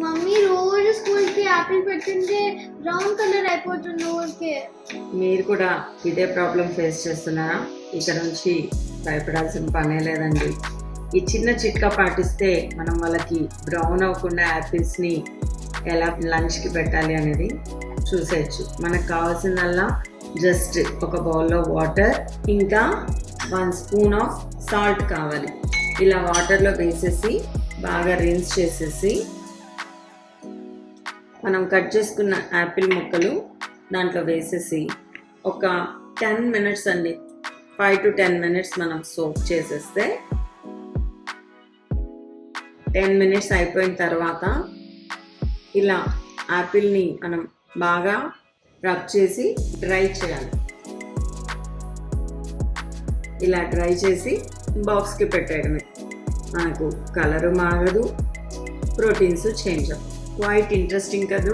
Mummy రోజు స్కూల్కి Apple పెట్టింటే brown colour అయిపోతుంది ఊరికే. మీరు కూడా ఇదే ప్రాబ్లం ఫేస్ చేస్తున్నారా? ఇక్కడ నుంచి భయపడాల్సిన పనే లేదండి. ఈ చిన్న చిట్కా పాటిస్తే మనం వాళ్ళకి బ్రౌన్ అవ్వకుండా యాపిల్స్ని ఎలా లంచ్కి పెట్టాలి అనేది చూసేయచ్చు. మనకు కావాల్సిందల్లా జస్ట్ ఒక బౌల్లో వాటర్, ఇంకా 1 స్పూన్ ఆఫ్ సాల్ట్ కావాలి. ఇలా వాటర్లో వేసేసి బాగా రిన్స్ చేసేసి మనం కట్ చేసుకున్న యాపిల్ ముక్కలు దాంట్లో వేసేసి ఒక 10 మినిట్స్ అండి, 5 to 10 మినిట్స్ మనం సోక్ చేసేస్తే 10 మినిట్స్ అయిపోయిన తర్వాత ఇలా యాపిల్ని మనం బాగా రబ్ చేసి డ్రై చేయాలి. ఇలా డ్రై చేసి బాక్స్కి పెట్టేయడమే. మనకు కలరు మారదు, ప్రోటీన్స్ చేంజ్ అవ్వదు. క్వైట్ ఇంట్రెస్టింగ్ కదా.